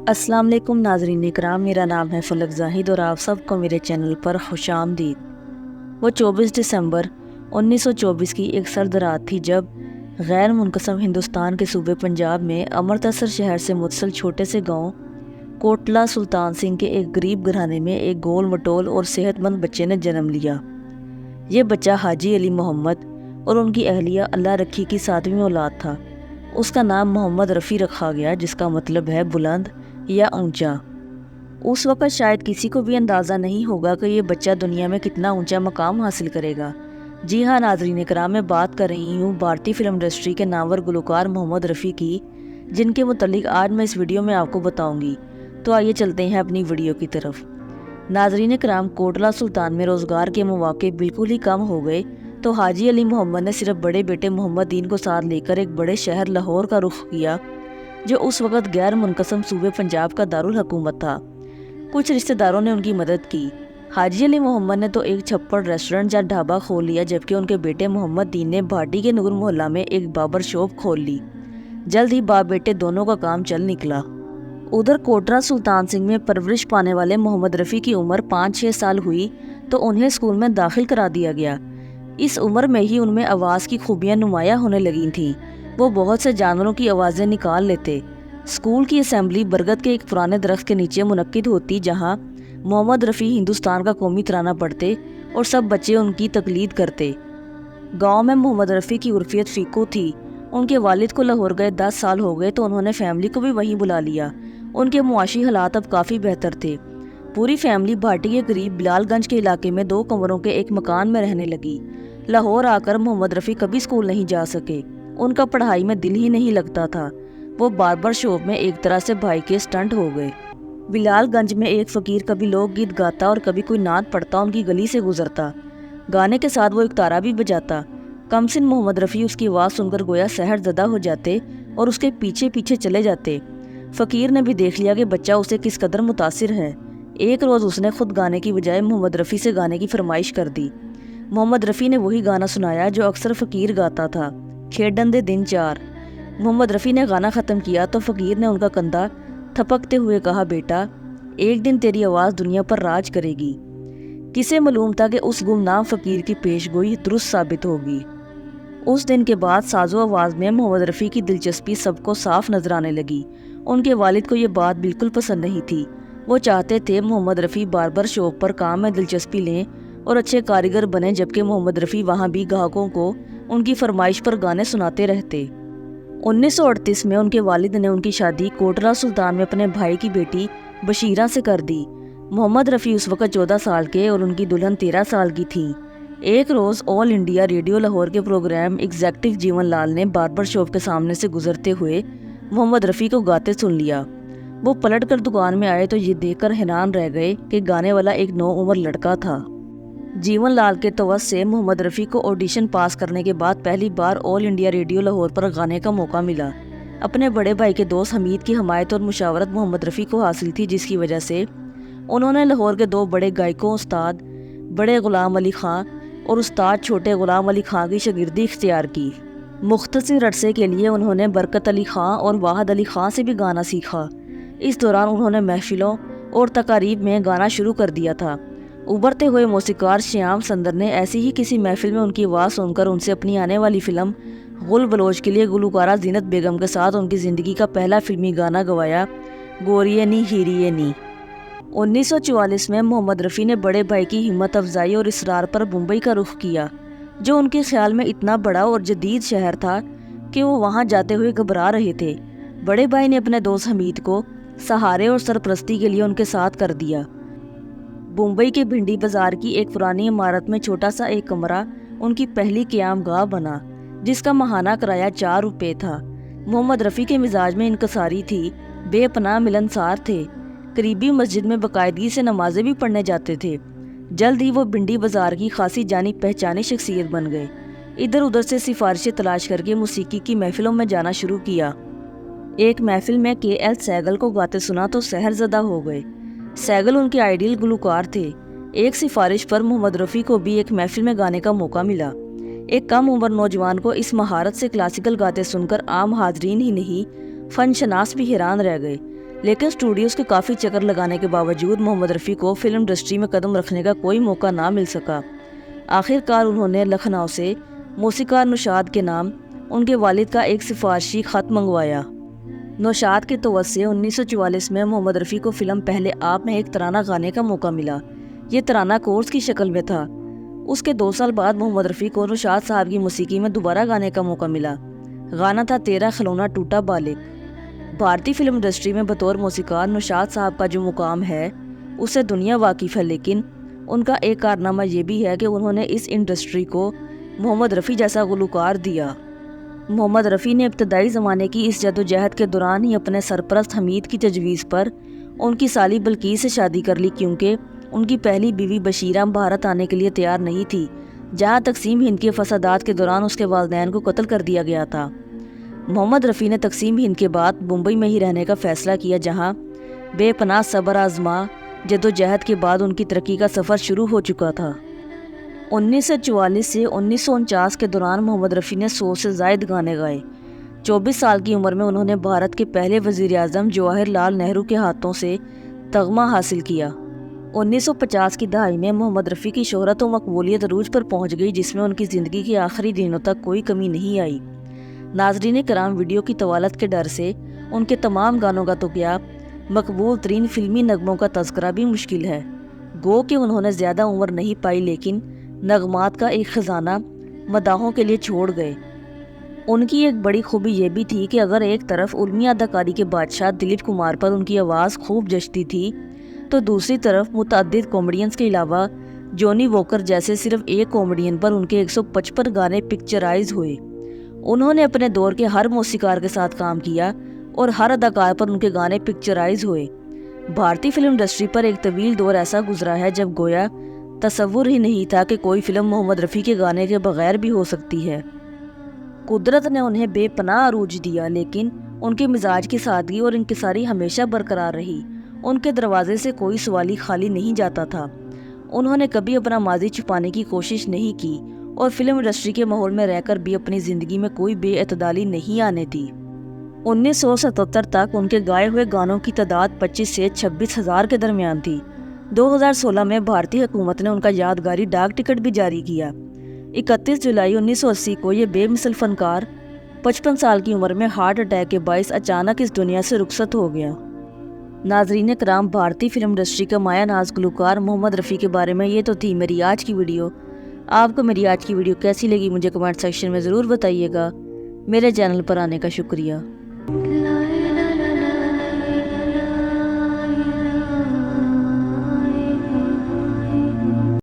السلام علیکم ناظرین اکرام، میرا نام ہے فلک زاہد اور آپ سب کو میرے چینل پر خوش آمدید۔ وہ 24 دسمبر 1924 کی ایک سرد رات تھی جب غیر منقسم ہندوستان کے صوبے پنجاب میں امرتسر شہر سے متصل چھوٹے سے گاؤں کوٹلہ سلطان سنگھ کے ایک غریب گھرانے میں ایک گول مٹول اور صحت مند بچے نے جنم لیا۔ یہ بچہ حاجی علی محمد اور ان کی اہلیہ اللہ رکھی کی 7ویں اولاد تھا۔ اس کا نام محمد رفیع رکھا گیا، جس کا مطلب ہے بلند یا اونچا۔ اس وقت شاید کسی کو بھی اندازہ نہیں ہوگا کہ یہ بچہ دنیا میں کتنا اونچا مقام حاصل کرے گا۔ جی ہاں ناظرین اکرام، میں بات کر رہی ہوں بھارتی فلم انڈسٹری کے نامور گلوکار محمد رفیع کی، جن کے متعلق آج میں اس ویڈیو میں آپ کو بتاؤں گی۔ تو آئیے چلتے ہیں اپنی ویڈیو کی طرف۔ ناظرین اکرام، کوٹلہ سلطان میں روزگار کے مواقع بالکل ہی کم ہو گئے تو حاجی علی محمد نے صرف بڑے بیٹے محمد دین کو ساتھ لے کر ایک بڑے شہر لاہور کا رخ کیا، جو اس وقت غیر منقسم صوبے پنجاب کا دارالحکومت تھا۔ کچھ رشتہ داروں نے ان کی مدد کی۔ حاجی علی محمد نے تو ایک چھپڑ ریسٹورنٹ یا ڈھابا کھول لیا، جبکہ ان کے بیٹے محمد دین نے بھاٹی کے نور محلہ میں ایک باربر شاپ کھول لی۔ جلد ہی باپ بیٹے دونوں کا کام چل نکلا۔ ادھر کوٹلہ سلطان سنگھ میں پرورش پانے والے محمد رفیع کی عمر 5-6 سال ہوئی تو انہیں اسکول میں داخل کرا دیا گیا۔ اس عمر میں ہی ان میں آواز کی خوبیاں نمایاں ہونے لگی تھیں۔ وہ بہت سے جانوروں کی آوازیں نکال لیتے۔ اسکول کی اسمبلی برگد کے ایک پرانے درخت کے نیچے منعقد ہوتی، جہاں محمد رفیع ہندوستان کا قومی ترانہ پڑھتے اور سب بچے ان کی تقلید کرتے۔ گاؤں میں محمد رفیع کی عرفیت فیکو تھی۔ ان کے والد کو لاہور گئے 10 سال ہو گئے تو انہوں نے فیملی کو بھی وہیں بلا لیا۔ ان کے معاشی حالات اب کافی بہتر تھے۔ پوری فیملی بھاٹی کے قریب بلال گنج کے علاقے میں 2 کمروں کے ایک مکان میں رہنے لگی۔ لاہور آ کر محمد رفیع کبھی اسکول نہیں جا سکے۔ ان کا پڑھائی میں دل ہی نہیں لگتا تھا۔ وہ باربر شاپ میں ایک طرح سے بھائی کے اسٹنٹ ہو گئے۔ بلال گنج میں ایک فقیر کبھی لوک گیت گاتا اور کبھی کوئی نعت پڑھتا ان کی گلی سے گزرتا۔ گانے کے ساتھ وہ ایک تارا بھی بجاتا۔ کمسن محمد رفیع اس کی آواز سن کر گویا سحر زدہ ہو جاتے اور اس کے پیچھے پیچھے چلے جاتے۔ فقیر نے بھی دیکھ لیا کہ بچہ اسے کس قدر متاثر ہے۔ ایک روز اس نے خود گانے کی بجائے محمد رفیع سے گانے کی فرمائش کر دی۔ محمد رفیع نے وہی گانا سنایا جو اکثر فقیر گاتا تھا، کھیڈن دے دن چار۔ محمد رفیع نے گانا ختم کیا تو فقیر نے ان کا کندھا تھپکتے ہوئے کہا، بیٹا ایک دن تیری آواز دنیا پر راج کرے گی۔ کسے معلوم تھا کہ اس گمنام فقیر کی پیش گوئی درست ثابت ہوگی۔ اس دن کے بعد ساز و آواز میں محمد رفیع کی دلچسپی سب کو صاف نظر آنے لگی۔ ان کے والد کو یہ بات بالکل پسند نہیں تھی۔ وہ چاہتے تھے محمد رفیع باربر شاپ پر کام میں دلچسپی لیں اور اچھے کاریگر بنیں، جبکہ محمد رفیع وہاں بھی گاہکوں کو ان کی فرمائش پر گانے سناتے رہتے۔ 1938 میں ان کے والد نے ان کی شادی کوٹلہ سلطان میں اپنے بھائی کی بیٹی بشیرہ سے کر دی۔ محمد رفیع اس وقت 14 سال کے اور ان کی دلہن 13 سال کی تھیں۔ ایک روز آل انڈیا ریڈیو لاہور کے پروگرام ایگزیکٹو جیون لال نے باربر شاپ کے سامنے سے گزرتے ہوئے محمد رفیع کو گاتے سن لیا۔ وہ پلٹ کر دکان میں آئے تو یہ دیکھ کر حیران رہ گئے کہ گانے والا ایک نوعمر لڑکا تھا۔ جیون لال کے توسط سے محمد رفیع کو آڈیشن پاس کرنے کے بعد پہلی بار آل انڈیا ریڈیو لاہور پر گانے کا موقع ملا۔ اپنے بڑے بھائی کے دوست حمید کی حمایت اور مشاورت محمد رفیع کو حاصل تھی، جس کی وجہ سے انہوں نے لاہور کے 2 بڑے گائکوں استاد بڑے غلام علی خان اور استاد چھوٹے غلام علی خان کی شاگردی اختیار کی۔ مختصر عرصے کے لیے انہوں نے برکت علی خان اور واحد علی خان سے بھی گانا سیکھا۔ اس دوران انہوں نے محفلوں اور تقاریب میں گانا شروع کر دیا تھا۔ ابھرتے ہوئے موسیقار شیام سندر نے ایسی ہی کسی محفل میں ان کی آواز سن کر ان سے اپنی آنے والی فلم غل بلوچ کے لیے گلوکارہ زینت بیگم کے ساتھ ان کی زندگی کا پہلا فلمی گانا گوایا، گوریے نی ہیریے نی۔ 1944 میں محمد رفیع نے بڑے بھائی کی ہمت افزائی اور اصرار پر ممبئی کا رخ کیا، جو ان کے خیال میں اتنا بڑا اور جدید شہر تھا کہ وہ وہاں جاتے ہوئے گھبرا رہے تھے۔ بڑے بھائی نے اپنے دوست حمید کو سہارے اور سرپرستی کے لیے ان کے ساتھ کر دیا۔ ممبئی کے بھنڈی بازار کی ایک پرانی عمارت میں چھوٹا سا ایک کمرہ ان کی پہلی قیام گاہ بنا، جس کا ماہانہ کرایہ 4 روپے تھا۔ محمد رفیع کے مزاج میں انکساری تھی، بے پناہ ملنسار تھے، قریبی مسجد میں باقاعدگی سے نمازیں بھی پڑھنے جاتے تھے۔ جلد ہی وہ بھنڈی بازار کی خاصی جانی پہچانی شخصیت بن گئے۔ ادھر ادھر سے سفارشیں تلاش کر کے موسیقی کی محفلوں میں جانا شروع کیا۔ ایک محفل میں کے ایل سہگل کو گاتے سنا تو سحر زدہ ہو گئے۔ سہگل ان کے آئیڈیل گلوکار تھے۔ ایک سفارش پر محمد رفیع کو بھی ایک محفل میں گانے کا موقع ملا۔ ایک کم عمر نوجوان کو اس مہارت سے کلاسیکل گاتے سن کر عام حاضرین ہی نہیں، فن شناس بھی حیران رہ گئے۔ لیکن اسٹوڈیوز کے کافی چکر لگانے کے باوجود محمد رفیع کو فلم انڈسٹری میں قدم رکھنے کا کوئی موقع نہ مل سکا۔ آخر کار انہوں نے لکھنؤ سے موسیقار نوشاد کے نام ان کے والد کا ایک سفارشی خط منگوایا۔ نوشاد کے توسط سے 1944 میں محمد رفیع کو فلم پہلے آپ میں ایک ترانہ گانے کا موقع ملا۔ یہ ترانہ کورس کی شکل میں تھا۔ اس کے 2 سال بعد محمد رفیع کو نوشاد صاحب کی موسیقی میں دوبارہ گانے کا موقع ملا۔ گانا تھا تیرا کھلونا ٹوٹا بالغ۔ بھارتی فلم انڈسٹری میں بطور موسیقار نوشاد صاحب کا جو مقام ہے اس سے دنیا واقف ہے، لیکن ان کا ایک کارنامہ یہ بھی ہے کہ انہوں نے اس انڈسٹری کو محمد رفیع جیسا گلوکار دیا۔ محمد رفیع نے ابتدائی زمانے کی اس جدوجہد کے دوران ہی اپنے سرپرست حمید کی تجویز پر ان کی سالی بلقیس سے شادی کر لی، کیونکہ ان کی پہلی بیوی بشیرہ بھارت آنے کے لیے تیار نہیں تھی، جہاں تقسیم ہند کے فسادات کے دوران اس کے والدین کو قتل کر دیا گیا تھا۔ محمد رفیع نے تقسیم ہند کے بعد ممبئی میں ہی رہنے کا فیصلہ کیا، جہاں بے پناہ صبر آزما جدوجہد کے بعد ان کی ترقی کا سفر شروع ہو چکا تھا۔ 1944 سے 1949 کے دوران محمد رفیع نے 100 سے زائد گانے گائے۔ 24 سال کی عمر میں انہوں نے بھارت کے پہلے وزیر اعظم جواہر لال نہرو کے ہاتھوں سے تمغہ حاصل کیا۔ 1950 کی دہائی میں محمد رفیع کی شہرت و مقبولیت عروج پر پہنچ گئی، جس میں ان کی زندگی کے آخری دنوں تک کوئی کمی نہیں آئی۔ ناظرین کرام، ویڈیو کی طوالت کے ڈر سے ان کے تمام گانوں کا تو کیا، مقبول ترین فلمی نغموں کا تذکرہ بھی مشکل ہے۔ گو کہ انہوں نے زیادہ عمر نہیں پائی، لیکن نغمات کا ایک خزانہ مداحوں کے لیے چھوڑ گئے۔ ان کی ایک بڑی خوبی یہ بھی تھی کہ اگر ایک طرف علمی اداکاری کے بادشاہ دلیپ کمار پر ان کی آواز خوب جچتی تھی، تو دوسری طرف متعدد کامیڈینز کے علاوہ جونی واکر جیسے صرف ایک کامیڈین پر ان کے 155 گانے پکچرائز ہوئے۔ انہوں نے اپنے دور کے ہر موسیقار کے ساتھ کام کیا اور ہر اداکار پر ان کے گانے پکچرائز ہوئے۔ بھارتی فلم انڈسٹری پر ایک طویل دور ایسا گزرا ہے جب گویا تصور ہی نہیں تھا کہ کوئی فلم محمد رفیع کے گانے کے بغیر بھی ہو سکتی ہے۔ قدرت نے انہیں بے پناہ عروج دیا، لیکن ان کے مزاج کی سادگی اور انکساری ہمیشہ برقرار رہی۔ ان کے دروازے سے کوئی سوالی خالی نہیں جاتا تھا۔ انہوں نے کبھی اپنا ماضی چھپانے کی کوشش نہیں کی اور فلم انڈسٹری کے ماحول میں رہ کر بھی اپنی زندگی میں کوئی بے اعتدالی نہیں آنے دی۔ 1977 تک ان کے گائے ہوئے گانوں کی تعداد 25 سے 26 ہزار کے درمیان تھی۔ 2016 میں بھارتی حکومت نے ان کا یادگاری ڈاک ٹکٹ بھی جاری کیا۔ 31 جولائی 1980 کو یہ بے مثل فنکار 55 سال کی عمر میں ہارٹ اٹیک کے باعث اچانک اس دنیا سے رخصت ہو گیا۔ ناظرین کرام، بھارتی فلم انڈسٹری کا مایہ ناز گلوکار محمد رفیع کے بارے میں یہ تو تھی میری آج کی ویڈیو۔ آپ کو میری آج کی ویڈیو کیسی لگی مجھے کمنٹ سیکشن میں ضرور بتائیے گا۔ میرے چینل پر آنے کا شکریہ۔